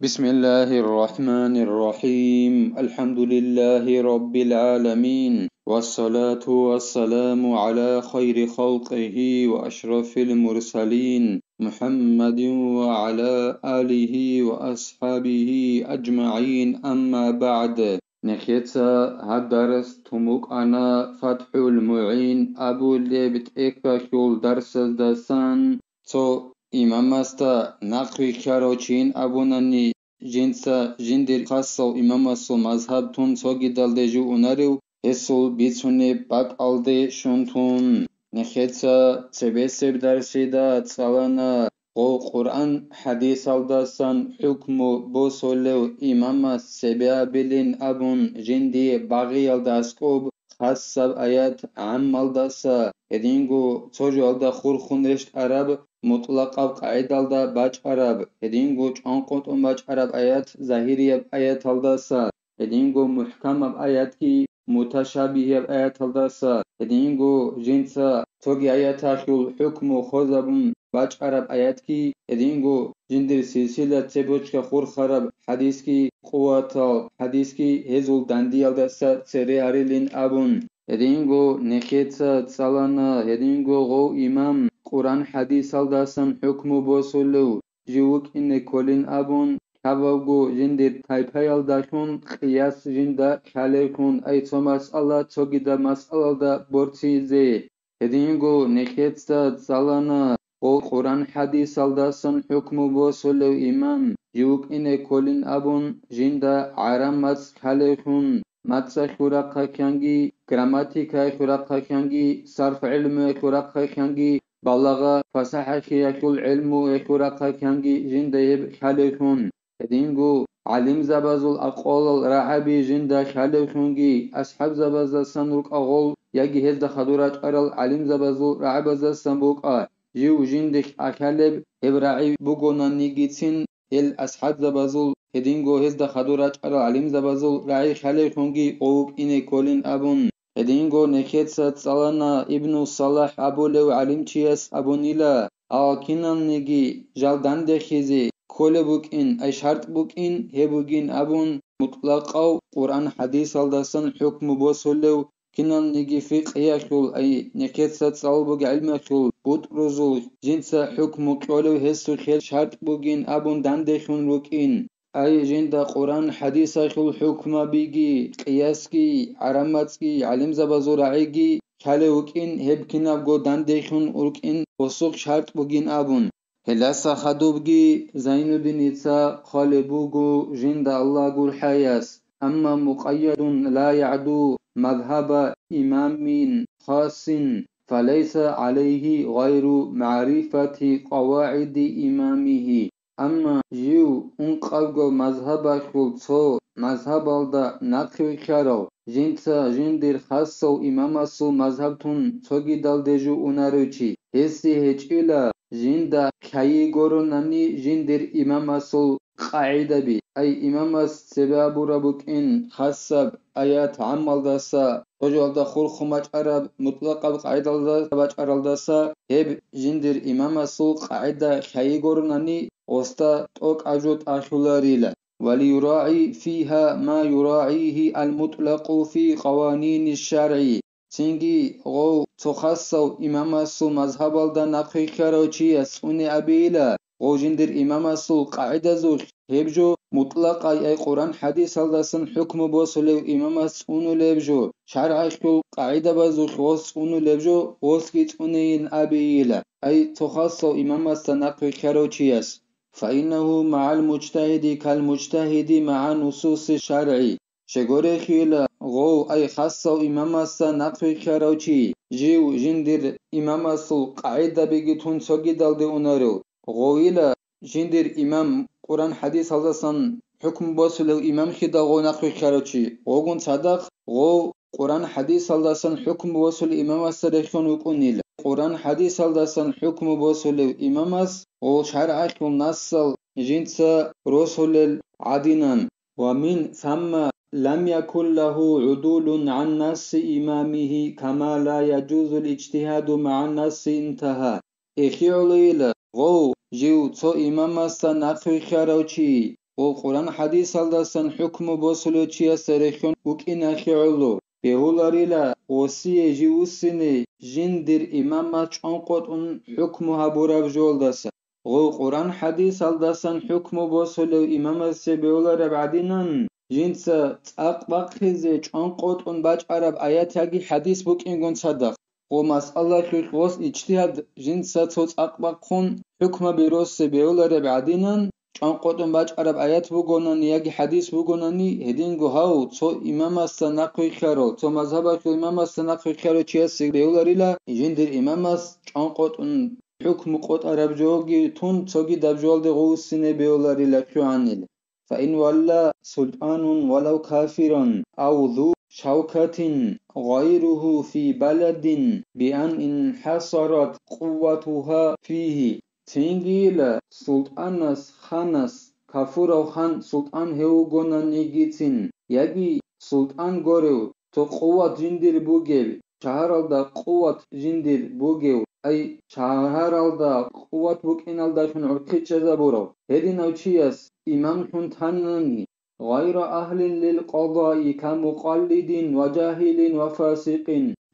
بسم الله الرحمن الرحيم الحمد لله رب العالمين والصلاة والسلام على خير خلقه وأشرف المرسلين محمد وعلى آله وأصحابه أجمعين أما بعد نخيتsa هالدرس تموك أنا فتح المعين أبو ليبت إكباشول درس دسان имамаста нақли карочин абунани жинца жиндир хассал имамасу мазҳабтун согидалдежу унарив эсул бицуне бак алде шунтун нехеца цебесеб дарсида цалана го Qur'an hadis aldasan hukmu bosolев имамас себеабилин абун жинди бағи алдаскоб хассаб аят ам алдаса эдингу цожу алда хурхунрешт араб مطلقا قاعدالدا باج عرب هدينگو چانقوتون باج عرب آیات ظاهری آیات هلداسا هدينگو محکم آیات کی متشابه آیات هلداسا هدينگو جنسا توگی آیات آخیل حکم خوزبون باج عرب آیات کی هدينگو جندر سلسله تبوچ که خور خراب حدیث کی قواتا حدیث کی هزول دندی هلداسا سری هریلین ابون هدينگو نخیتسا تسالانا هدينگو غو امام Qur'an hadis aldasan hukmu bosullu jivuk inne kolin abun kavavgu jindir taypay aldashun qiyas jinda khalekun aytsomas Allah tsogida masalda bortsize hedingu nekhetsa zalana o Qur'an hadis aldasan hukmu bosullu imam jivuk inne kolin abun jinda aramats khalekun matsa khuraqa kyangi gramatika khuraqa kyangi sarf ilmi khuraqa kyangi بلغ فصحح يكل علم يكرق كنجي جنديب خالقون هدينغو علم زبازل أقول رعبي جندا خالقونجي أصحاب زبازل سنرق أقول يجي هزد خدورات أرل علم زبازل رعبازل سنبوك جيو جندك أكالب إبراعي بوغونا نيجيتين أصحاب زبازل هدينغو هزد خدورات أرل علم زبازل رعي خالقونجي قوب إني كولين أبون هدينغو نكيتسا تسالانا ابن صلاح أبو لو علمتيس أبو نيلا آكينان نيجي جالدان دخيزي كل بوك إن أي شرط بوك إن هبوغين أبون مطلق أو قرآن حديث الدسان حكم بوصلو كنان نيجي فقه يخول أي نكيتسا تسالبوغ علم يخول بود رزول جنسا حكم كولو هستو خيل شرط بوغين أبون دان دخون بوك إن أي جند قرآن حديث خل حكم بيجي قياسكي عرماتكي علم زبازورعيجي كالوكين هبكنا بقو دانديخون أوركين وسوق شرط بوجين أبون هلاسا خدوبجي زين الدين إتسا خالبوغو جند الله قول حياس أما مقيد لا يعدو مذهب إمام خاص فليس عليه غير معرفة قواعد إمامه أما جيو انقلقو مذهب خلطو مذهب الدا نقوي كارو جنسا جندر خاصو إماماسو مذهبتون توغي دالدجو اوناروچي هسي هچيلا جندا كاي غوروناني جندر إماماسو قاعدة بي أي إماماس سباب ربك إن خاصب آيات عمال داسا وجوال دا خور خماج عرب مطلقا قاعدة باج عرال داسا هب جندر إماماسو قاعدة كاي غوروناني وستا توك أجوت أخلاريلا وليراعي فيها ما يراعيه المطلق في قوانين الشرع سنجي غو تخصو إماماسو مذهب الدا نقي كاروچي أسوني أبيلا غو جندر إماماسو قاعدة زوخ هبجو مطلق أي قرآن حديث الدسن حكم بوصلو إماماس أونو لبجو شرع كل قاعدة بزوخ وص أونو لبجو وصكت أونين أبيلا أي تخصو إماماس نقي كاروچي فإنه مع المجتهد كالمجتهد مع نصوص الشرع شغوري خيلا غو أي خاصو إماماسا نقفي كاروچي جيو جندر إماماسو قاعدة بيجتون سوغي دالدي اونارو غويلا جندر إمام قرآن حديث هلدسان حكم بوصلو إمام خدا غو نقفي كاروچي غوغون صدق غو قرآن حديث هلدسان حكم بوصلو إماماسا رخون وكونيل قرآن حديث هلدسان حكم بوصلو إماماس غو شرعك النصل جنس رسول العدنان ومن ثم لم يكن له عدول عن نص إمامه كما لا يجوز الاجتهاد مع النص انتهى إخيوليل غو جيو تو إماماسا نقفي خاروچي والقرآن حديث الدستن حكم بوصلو چيا سرخون وكين أخيعلو بهولاري لا وسي جيوسيني جندر إماما چانقوت حكمها براب جول دسا والقرآن حديث الدستن حكم بوصلو إماما سبهولار بعدينان جنسا تأقبقزي چانقوت باج عرب آيات ياجي حديث بوكين صدق ومسألة خيخوص اجتهاد جنسا تأقبقون حكم بيروس سبهولار بعدينان چانقوتون باج عرب آیات بگونن یکی حدیث بگوننی هدین گو هاو تو امام است نقوی خیرو تو مذهب که امام است نقوی خیرو چیه سیگریولاریلا ایجین در امام است چانقوتون حکم قوت عرب جوگی تون توگی دبجوال دی غوسینه بیولاریلا کیوانیل فإن ولا سلطان ولو كافرا أو ذو شوكة غيره في بلد بأن انحصرت قوتها فيه تنگیل سلطانس خانس کافورو خان سلطان هوگونن ایگیتین یگی سلطان گورو تو قوت جندیر بوگیو شهرالدا قوت جندیر بوگیو ای شهرالدا قوت بوگینالدا شون عرقی چزا برو هدین او چیس امام شون تننی غير أهل للقضاء كمقلد وجاهل وفاسق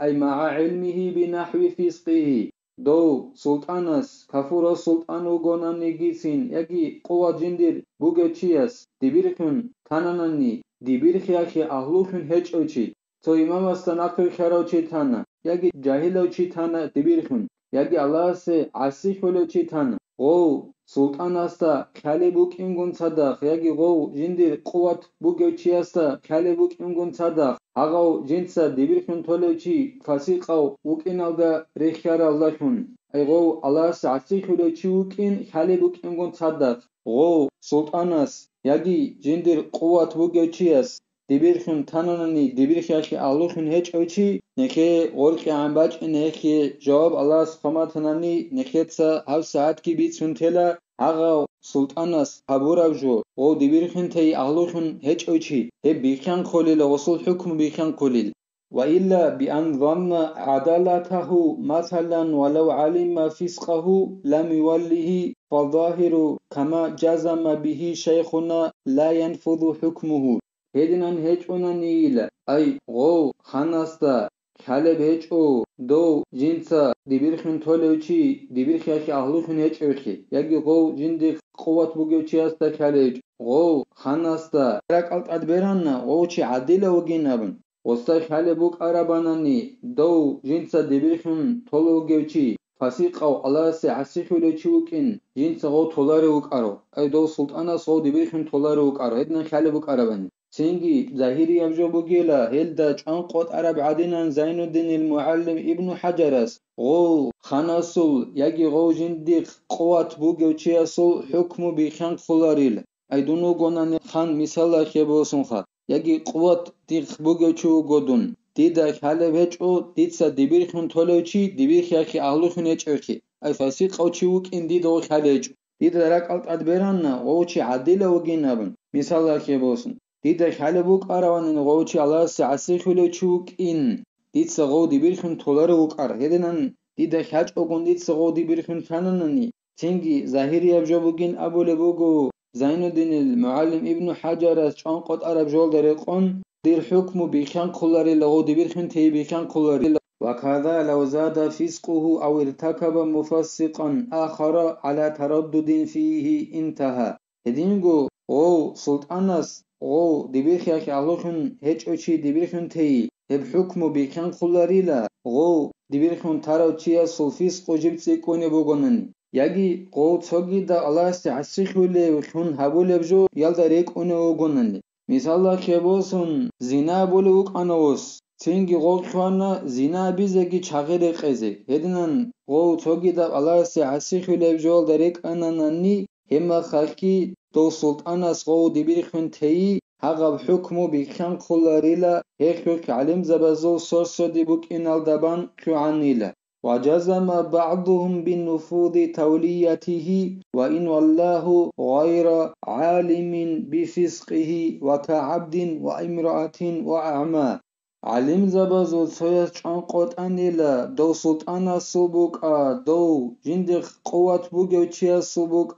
أي مع علمه بنحو فسقه دو سلطانس كفورو سلطانو گوناني گيسين يگي قوة جندر بوگه چيس دبيرخون تاناناني دبيرخياخي أهلوخون هج اوچي تو امام استناقل خيرو چي تانا يگي جاهلو چي تانا دبيرخون يگي الله سي عسي خولو چي تانا غو سلطان استا خالي بوك انگون صدق يگي غو جندر قوة بوگه چي استا خالي بوك انگون صدق هاغو جنسا دبيرخون تولوچي فاسقو وكينالدا ريخيار الله شون اي غو الله سعسي خولوچي وكين خالي بوك انگون صدق غو سلطانس يگي جندر قوة بوگه چي اس دبيرخون تاناناني دبيرخياشي أهلوخون هج اوچي نخي غورقي عنباج نخي جواب الله سخماتناني نخيتسا هاو ساعت كي بيت سنتلا هاغو سلطانس حبوراب جو غو دبيرخون تي أهلوخون هج اوچي هب بيخان قوليل وصول حكم بيخان قوليل وإلا بأن ظن عدالته مثلا ولو علم فسقه لم يوله فالظاهر كما جزم به شيخنا لا ينفذ حكمه هدنان هجونا نيلا أي غو خانستا خالب هجو دو جنسا دبيرخن تولوچي دبيرخياشي أهلوخن هجوخي يجي غو جندق قوة بوگوچي استا خالج غو خانستا رك الت ادبران غوچي عديلة وگينابن وستا خالبوك عرباناني دو جنسا دبيرخن تولوگوچي فاسقو الله سي عسيخولوچي وكين جنسا غو تولاري وكارو أي دو سلطانا سو دبيرخن تولاري وكارو هدنان خالبوك عرباني سينجي ظاهري أبجو بوغيلا هيلدا چانقوت عرب عدنان زين الدين المعلم ابن حجرس غو خاناسول يجي غو جندق قوات بوغيو چياسول حكم بخان خلاريل ايدونو گونان خان مثالا خيبوسون خا يجي قوات ديخ بوغيو چو گودون ديدا خالب هچو ديتسا دبيرخون تولوچي دبيرخياخي أهلوخون هچوخي اي فاسق قوچيوك ان ديدو خالج ديدا راك الت ادبران غوچي عديلة وگينابن مثالا خيبوسون ديدا خالبوك أروان غوچي الله سعسي خلوچوك إن ديد سغو دبيرخن تولروك هدنان ديدا خاج اوگون ديد سغو دبيرخن تانانني تنگي ظاهري أبجوبوگين أبو لبوگو زين الدين المعلم ابن حجر چانقوت عرب جول درقون دير حكم بيخان قلاري لغو دبيرخن تي بيخان قلاري وكذا لو زاد فسقه أو ارتكب مفسقا آخر على تردد فيه انتهى هدينگو غو سلطانس غو دبيرخياخي أهلوخن هج اوچي دبيرخن تي هب حكم بيخان قلاريلا غو دبيرخن تارو چيا سلفيس قجب سيكوني بوغنن ياگي غو توگي دا الله سعسيخولي وخن هبولي بجو يالدا ريك اونه وغنن مثالا خيبوسن زنا بولوك انوس تنگي غو خوانا زنا بيزگي چاغيري قزي هدنان غو توگي دا الله سعسيخولي بجو يالدا ريك اناناني هما خاكي دو سلطانس غو دبيرخن تي هغب حكمو بيخان قلاريلا هيخوك علم زبازو سرسو ديبوك إنال دبان كوانيلا وجزم بعضهم بالنفوذ توليته وإن والله غير عالم بفسقه وكعبد وامرأة وأعمى علم زبازو سويس چانقوت انيلا دو سلطانا سوبوك دو جندق قوات بوگو چيا سوبوك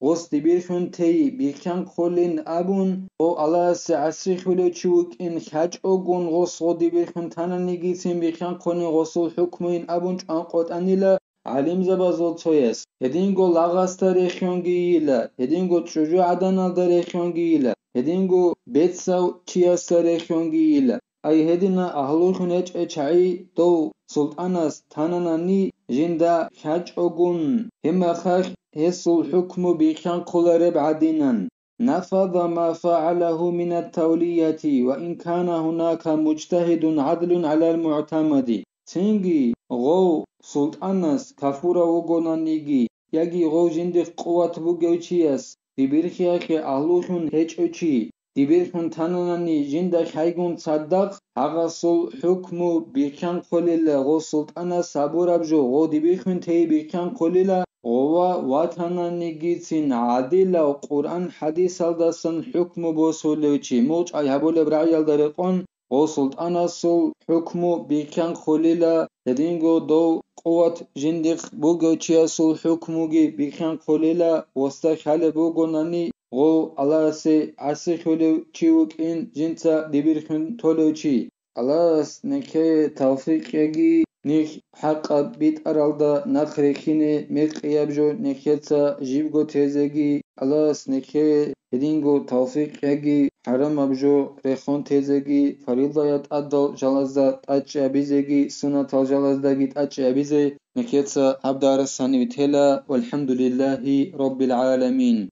غوس دبيرخن تي بيخان خولين أبون غو الله سعسي خلو تشوك إن خاج أغون غوس غو دبيرخن تانا نيجيسين بيخان خولين غوصو حكمين أبون چانقوت أنيلا علم زبازو تويس هدينغو لاغاس تاريخيونجيلا هدينغو تشوجو عدنا تاريخيونجيلا هدينغو بيتساو تشياس تاريخيونجيلا أي هدينا أهلوخن اچعي دو سلطاناس تاناناني جندا خاج أغون هما خاخ هسو الحكم بخان قلرب عدنا نفذ ما فعله من التولية وإن كان هناك مجتهد عدل على المعتمد تنجي غو سلطانس كفورا وغونانيجي يجي غو جندق قوات بوغيوچياس دبيرخياخي أهلوخن هچوچي دبيرخن تاناناني جندا خايگون صدق هغسو حكم بخان قلل غو سلطانس سابورابجو غو دبيرخن تي بخان قلل غوا واتانانيگيتين عادل وقرآن حديث الدسن حكم بوسولوچي موچ أي هبول برعيال درقون غو سلطانسو حكم بخان قلل هدينغو دو قوات جندق بوغوچياسو حكموغي بخان قلل وستا خال بوغوناني غو الله سي عسي خلو چيوك إن جنتا دبيرخن تولوچي الله نكي توفيق يجي نيخ حق بيت أرالدا نخريخيني ميقيابجو نكيتا جيبغو تيزيجي الله نكي هدينغو توفيق يجي حرام أبجو ريخون تيزيجي فريضايات أدل جلازات أجي أبيزيجي سنة الجلازداجيت أجي أبيزي نكيتا عبدار الساني بتهلا والحمد لله رب العالمين.